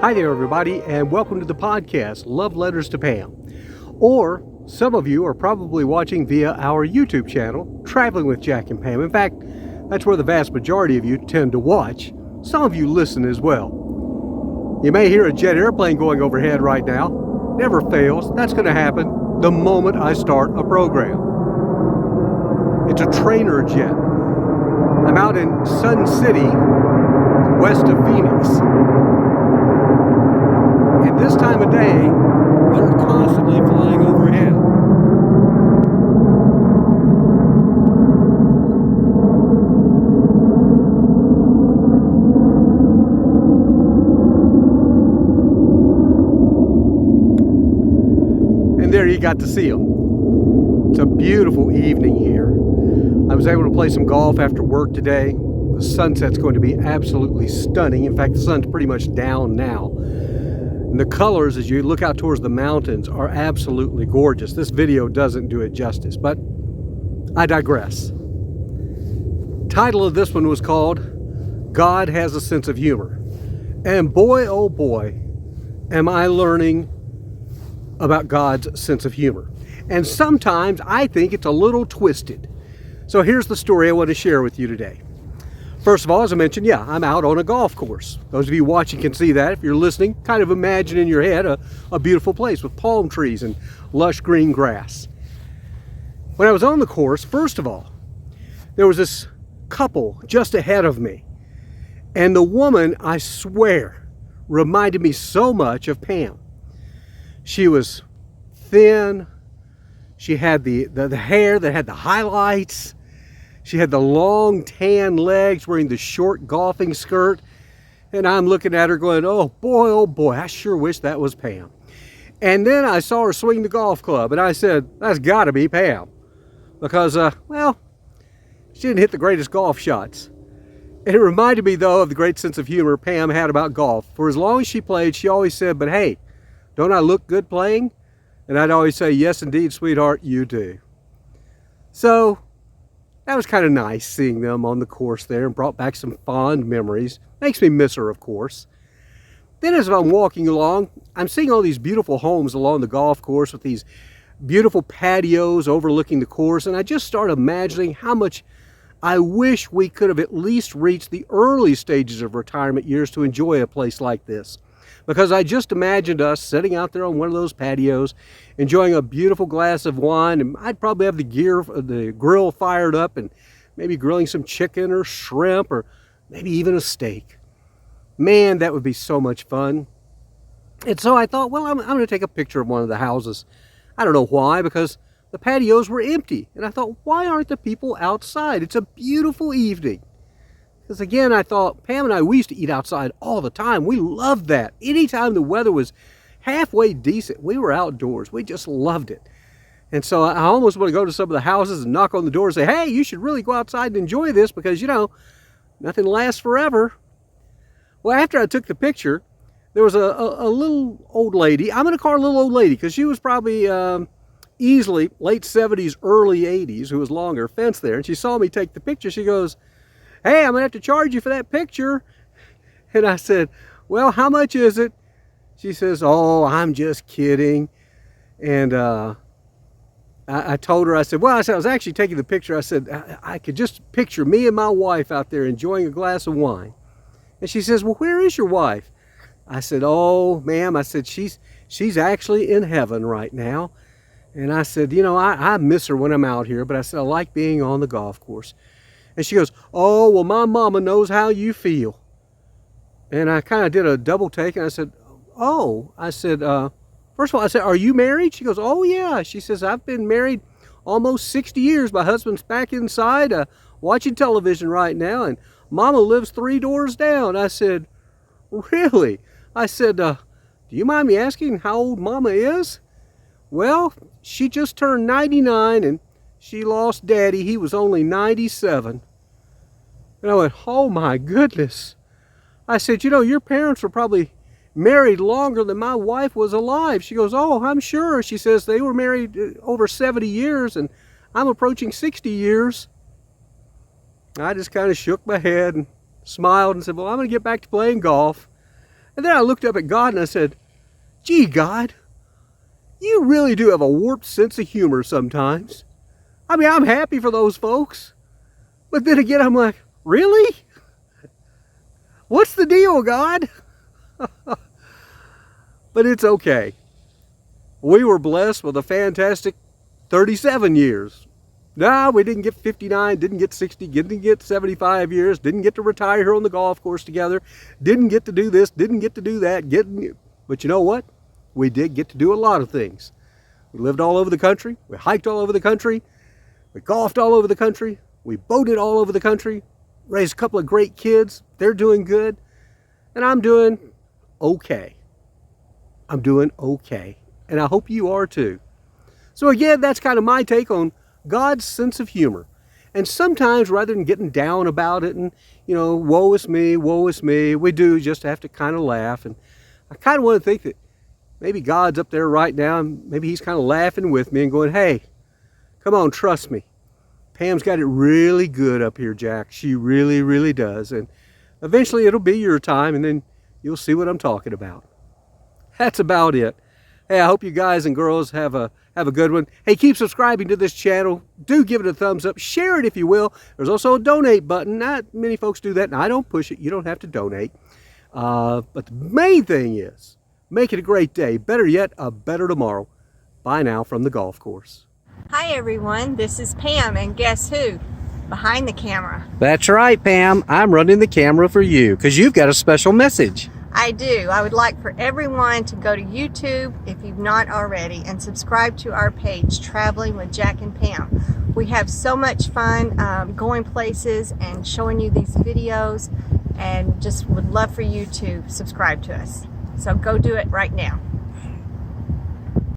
Hi there, everybody, and welcome to the podcast, Love Letters to Pam. Or, some of you are probably watching via our YouTube channel, Traveling with Jack and Pam. In fact, that's where the vast majority of you tend to watch. Some of you listen as well. You may hear a jet airplane going overhead right now. Never fails. That's going to happen the moment I start a program. It's a trainer jet. I'm out in Sun City, west of Phoenix. And this time of day, they're constantly flying overhead. And there you got to see them. It's a beautiful evening here. I was able to play some golf after work today. The sunset's going to be absolutely stunning. In fact, the sun's pretty much down now. And the colors, as you look out towards the mountains, are absolutely gorgeous. This video doesn't do it justice, but I digress. Title of this one was called God Has a Sense of Humor. And boy, oh boy, am I learning about God's sense of humor. And sometimes I think it's a little twisted. So here's the story I want to share with you today. First of all, as I mentioned, I'm out on a golf course. Those of you watching can see that. If you're listening, kind of imagine in your head a beautiful place with palm trees and lush green grass. When I was on the course, first of all, there was this couple just ahead of me. And the woman, I swear, reminded me so much of Pam. She was thin. She had the hair that had the highlights. She had the long tan legs, wearing the short golfing skirt. And I'm looking at her going, oh boy, I sure wish that was Pam. And then I saw her swing the golf club, and I said, that's gotta be Pam. Because, she didn't hit the greatest golf shots. And it reminded me, though, of the great sense of humor Pam had about golf. For as long as she played, she always said, but hey, don't I look good playing? And I'd always say, yes, indeed, sweetheart, you do. So that was kind of nice seeing them on the course there and brought back some fond memories. Makes me miss her, of course. Then as I'm walking along, I'm seeing all these beautiful homes along the golf course with these beautiful patios overlooking the course. And I just start imagining how much I wish we could have at least reached the early stages of retirement years to enjoy a place like this. Because I just imagined us sitting out there on one of those patios, enjoying a beautiful glass of wine, and I'd probably have the grill fired up and maybe grilling some chicken or shrimp or maybe even a steak. Man, that would be so much fun. And so I thought, well, I'm going to take a picture of one of the houses. I don't know why, because the patios were empty. And I thought, why aren't the people outside? It's a beautiful evening. Because again, I thought, Pam and I, we used to eat outside all the time. We loved that. Anytime the weather was halfway decent, we were outdoors. We just loved it. And so I almost want to go to some of the houses and knock on the door and say, hey, you should really go outside and enjoy this because, nothing lasts forever. Well, after I took the picture, there was a little old lady. I'm going to call her a little old lady because she was probably easily late 70s, early 80s, who was along her fence there. And she saw me take the picture. She goes, hey, I'm going to have to charge you for that picture. And I said, well, how much is it? She says, oh, I'm just kidding. And I told her, I said, I was actually taking the picture. I said, I could just picture me and my wife out there enjoying a glass of wine. And she says, well, where is your wife? I said, oh, ma'am, I said, she's actually in heaven right now. And I said, I miss her when I'm out here, but I said, I like being on the golf course. And she goes, oh, well, my mama knows how you feel. And I kind of did a double take, and I said, first of all, I said, are you married? She goes, oh, yeah. She says, I've been married almost 60 years. My husband's back inside watching television right now, and mama lives 3 doors down. I said, really? I said, do you mind me asking how old mama is? Well, she just turned 99, and she lost daddy. He was only 97. And I went, oh my goodness. I said, your parents were probably married longer than my wife was alive. She goes, oh, I'm sure. She says they were married over 70 years and I'm approaching 60 years. I just kind of shook my head and smiled and said, well, I'm going to get back to playing golf. And then I looked up at God and I said, gee, God, you really do have a warped sense of humor sometimes. I mean, I'm happy for those folks. But then again, I'm like, really? What's the deal, God? But it's okay. We were blessed with a fantastic 37 years. No, we didn't get 59, didn't get 60, didn't get 75 years, didn't get to retire here on the golf course together, didn't get to do this, didn't get to do that. But you know what? We did get to do a lot of things. We lived all over the country. We hiked all over the country. We golfed all over the country. We boated all over the country. Raised a couple of great kids. They're doing good. And I'm doing okay. I'm doing okay. And I hope you are too. So again, that's kind of my take on God's sense of humor. And sometimes rather than getting down about it and, you know, woe is me, we do just have to kind of laugh. And I kind of want to think that maybe God's up there right now and maybe he's kind of laughing with me and going, hey, come on, trust me. Pam's got it really good up here, Jack. She really, really does. And eventually it'll be your time and then you'll see what I'm talking about. That's about it. Hey, I hope you guys and girls have a good one. Hey, keep subscribing to this channel. Do give it a thumbs up. Share it if you will. There's also a donate button. Not many folks do that, and I don't push it. You don't have to donate. But the main thing is, make it a great day. Better yet, a better tomorrow. Bye now from the golf course. Hi everyone, this is Pam, and guess who? Behind the camera. That's right, Pam. I'm running the camera for you because you've got a special message. I do. I would like for everyone to go to YouTube, if you've not already, and subscribe to our page, Traveling with Jack and Pam. We have so much fun going places and showing you these videos, and just would love for you to subscribe to us. So go do it right now.